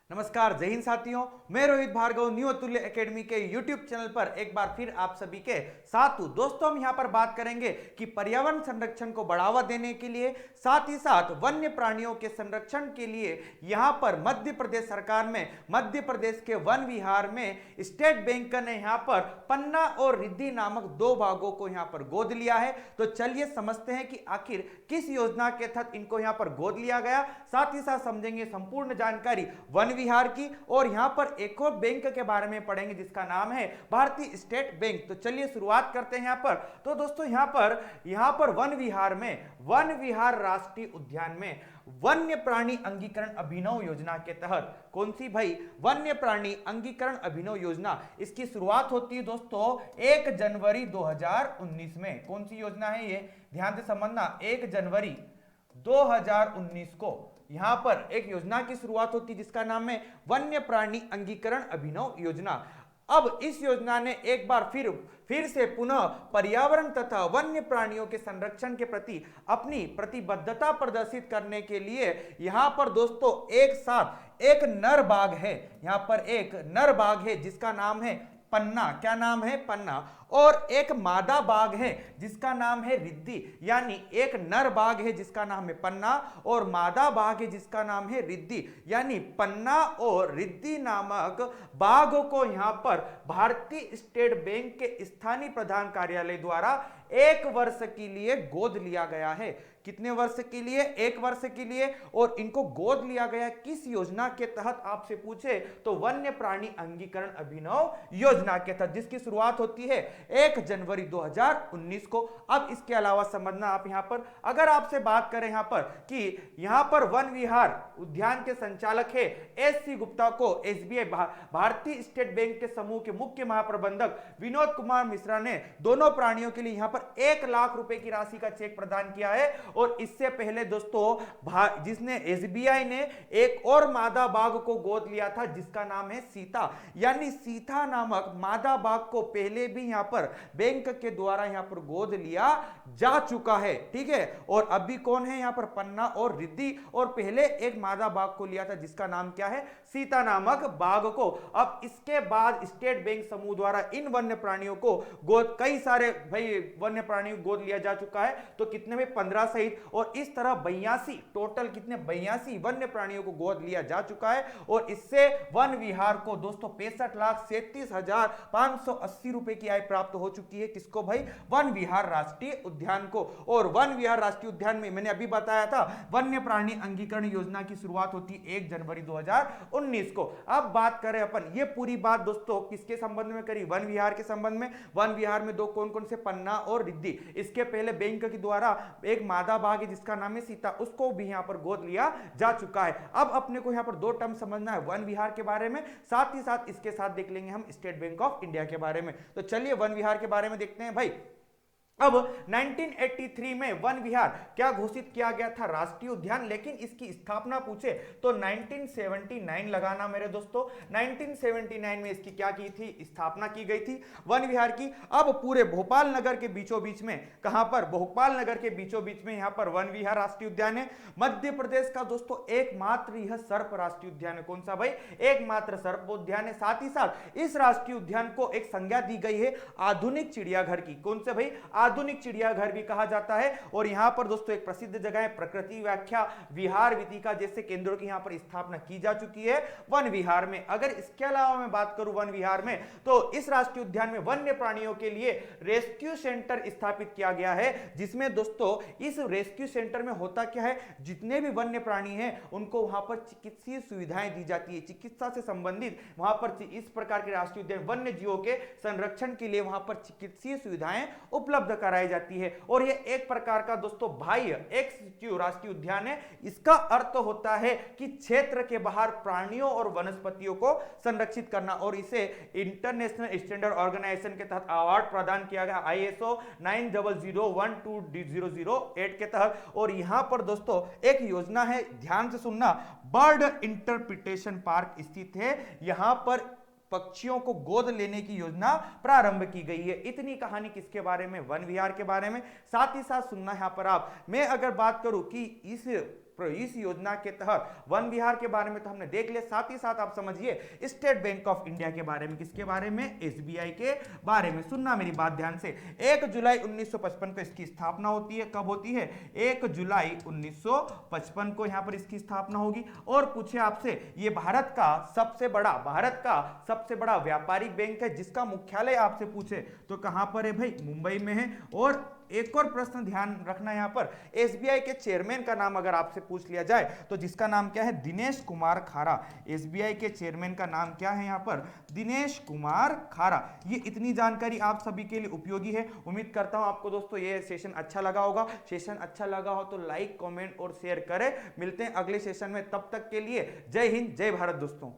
नमस्कार, जय हिंद साथियों। मैं रोहित भार्गव न्यू अतुल्य एकेडमी के यूट्यूब चैनल पर एक बार फिर आप सभी के साथ हूं। दोस्तों, हम यहां पर बात करेंगे कि पर्यावरण संरक्षण को बढ़ावा देने के लिए, साथ ही साथ वन्य प्राणियों के संरक्षण के लिए यहां पर मध्य प्रदेश सरकार में मध्य प्रदेश के वन विहार में स्टेट बैंक ने यहां पर पन्ना और रिद्धि नामक दो भागों को यहां पर गोद लिया है। तो चलिए समझते हैं कि आखिर किस योजना के तहत इनको यहां पर गोद लिया गया। साथ ही साथ समझेंगे संपूर्ण जानकारी वन विहार की, और यहां पर एक और बैंक के बारे में पढ़ेंगे जिसका नाम है भारतीय स्टेट बैंक। तो चलिए शुरुआत करते हैं यहां पर। तो दोस्तों यहां पर वन विहार राष्ट्रीय उद्यान में वन्य प्राणी अंगीकरण अभिनव योजना के तहत, कौन सी भाई? वन्य प्राणी अंगीकरण अभिनव योजना। इसकी शुरुआत होती है दोस्तों 1 जनवरी 2019 में। कौन सी योजना है ये? ध्यान से समझना, 1 जनवरी 2019 को यहां पर एक योजना की शुरुआत होती है जिसका नाम है वन्य प्राणी अंगीकरण अभिनव योजना। अब इस योजना ने एक बार फिर से पुनः पर्यावरण तथा वन्य प्राणियों के संरक्षण के प्रति अपनी प्रतिबद्धता प्रदर्शित करने के लिए यहां पर दोस्तों एक साथ एक नर बाघ है, यहां पर एक नर बाघ है जिसका नाम है पन्ना। क्या नाम है? पन्ना। और एक मादा बाघ है जिसका नाम है रिद्धि। यानी एक नर बाघ है जिसका नाम है पन्ना और मादा बाघ है जिसका नाम है रिद्धि। यानी पन्ना और रिद्धि नामक बाघ को यहां पर भारतीय स्टेट बैंक के स्थानीय प्रधान कार्यालय द्वारा 1 वर्ष के लिए गोद लिया गया है। कितने वर्ष के लिए? 1 वर्ष के लिए। और इनको गोद लिया गया किस योजना के तहत आपसे पूछे तो वन्य प्राणी अंगीकरण अभिनव योजना के तहत, जिसकी शुरुआत होती है 1 जनवरी 2019 को। अब इसके अलावा समझना आप यहां पर, अगर आपसे बात करें यहां पर कि यहां पर वन विहार उद्यान के संचालक है एस.सी. गुप्ता को एसबीआई भारतीय स्टेट बैंक के समूह के मुख्य महाप्रबंधक विनोद कुमार मिश्रा ने दोनों प्राणियों के लिए यहां पर 1 लाख रुपए की राशि का चेक प्रदान किया है। और इससे पहले दोस्तों जिसने एसबीआई ने एक और मादा बाघ को गोद लिया था जिसका नाम है सीता। यानी सीता नामक मादा बाघ को पहले भी यहां पर बैंक के द्वारा यहां पर गोद लिया जा चुका है। ठीक है। और अभी कौन है यहां पर? पन्ना और रिद्धि। और पहले एक मादा बाघ को लिया था जिसका नाम क्या है? सीता नामक बाघ को। अब इसके बाद स्टेट बैंक समूह द्वारा इन वन्य प्राणियों को गोद, कई सारे भाई वन्य प्राणियों को गोद लिया जा चुका है। तो कितने में? 15 सहित। और इस तरह 82 टोटल कितने? 82 वन्य प्राणियों को गोद लिया जा चुका है। और इससे वन विहार को दोस्तों 65,37,580 रुपए की आय प्राप्त हो चुकी है। किसको भाई? वन विहार राष्ट्रीय उद्यान को। और वन विहार राष्ट्रीय उद्यान में मैंने अभी बताया था वन्य प्राणी अंगीकरण योजना की शुरुआत होती है 1 जनवरी 2019 को। अब बात करें अपन, ये पूरी बात दोस्तों किसके संबंध में करी? वन विहार के संबंध में। वन विहार में दो कौन कौन से? पन्ना और रिद्धि। इसके पहले बैंक के द्वारा एक मादा बाघ है जिसका नाम है सीता, उसको भी यहां पर गोद लिया जा चुका है। अब अपने को यहां पर 2 टर्म समझना है वन विहार के बारे में, साथ ही साथ इसके साथ देख लेंगे हम स्टेट बैंक ऑफ इंडिया के बारे में। तो चलिए वन विहार के बारे में देखते हैं भाई। अब 1983 में वन विहार क्या घोषित किया गया था? राष्ट्रीय उद्यान। लेकिन इसकी स्थापना पूछे तो 1979 लगाना मेरे दोस्तों। 1979 में इसकी क्या की थी? स्थापना की गई थी वन विहार की। अब पूरे भोपाल नगर के बीचों बीच में, कहां पर? भोपाल नगर के बीचों बीच में यहां पर वन विहार राष्ट्रीय उद्यान है। मध्य प्रदेश का दोस्तों एकमात्र यह सर्प राष्ट्रीय उद्यान है। कौन सा भाई? एकमात्र सर्प उद्यान है। साथ ही साथ इस राष्ट्रीय उद्यान को एक संज्ञा दी गई है आधुनिक चिड़ियाघर की। कौन से भाई? आधुनिक चिड़ियाघर भी कहा जाता है। और यहां पर दोस्तों एक प्रसिद्ध जगह है प्रकृति व्याख्या विहार वितिका जैसे केंद्रों की यहां पर स्थापना की जा चुकी है वन विहार में। अगर इसके अलावा मैं बात करूं वन विहार में, तो इस राष्ट्रीय उद्यान में वन्य प्राणियों के लिए रेस्क्यू सेंटर स्थापित किया गया है, जिसमें दोस्तों इस रेस्क्यू सेंटर में होता क्या है? जितने भी वन्य प्राणी हैं उनको वहां पर चिकित्सीय सुविधाएं दी जाती है, चिकित्सा से संबंधित वहां पर इस प्रकार के राष्ट्रीय उद्यान वन्य जीवों के संरक्षण के लिए वहां पर चिकित्सीय सुविधाएं उपलब्ध कराई जाती है। और यह एक प्रकार का दोस्तों बाह्य एक्सक्लूसिव राष्ट्रीय उद्यान है। इसका अर्थ होता है कि क्षेत्र के बाहर प्राणियों और वनस्पतियों को संरक्षित करना। और इसे इंटरनेशनल स्टैंडर्ड ऑर्गेनाइजेशन के तहत अवार्ड प्रदान किया गया ISO 90012008 के तहत। और यहां पर दोस्तों एक योजना है, ध्यान से सुनना, बर्ड इंटरप्रिटेशन पार्क स्थित है। यहां पर पक्षियों को गोद लेने की योजना प्रारंभ की गई है। इतनी कहानी किसके बारे में? वन विहार के बारे में। साथ ही साथ सुनना यहां पर आप, मैं अगर बात करूं कि इस इस योजना के तहत वन विहार के बारे में तो हमने देख लिया, साथ ही साथ आप समझिए स्टेट बैंक ऑफ इंडिया के बारे में। किसके बारे में? एसबीआई के बारे में। सुनना मेरी बात ध्यान से। 1 जुलाई 1955 को इसकी स्थापना होती है। कब होती है? 1 जुलाई 1955 को यहां पर इसकी स्थापना होगी। और पूछे आपसे, ये भारत का सबसे बड़ा व्यापारिक बैंक है, जिसका मुख्यालय आपसे पूछे तो कहां पर है भाई? मुंबई में है। और एक और प्रश्न ध्यान रखना, यहां पर एसबीआई के चेयरमैन का नाम अगर आपसे पूछ लिया जाए तो जिसका नाम क्या है? दिनेश कुमार खारा। एसबीआई के चेयरमैन का नाम क्या है यहां पर? दिनेश कुमार खारा। ये इतनी जानकारी आप सभी के लिए उपयोगी है। उम्मीद करता हूं आपको दोस्तों ये सेशन अच्छा लगा होगा। सेशन अच्छा लगा हो तो लाइक, कमेंट और शेयर करें। मिलते हैं अगले सेशन में, तब तक के लिए जय हिंद, जय भारत दोस्तों।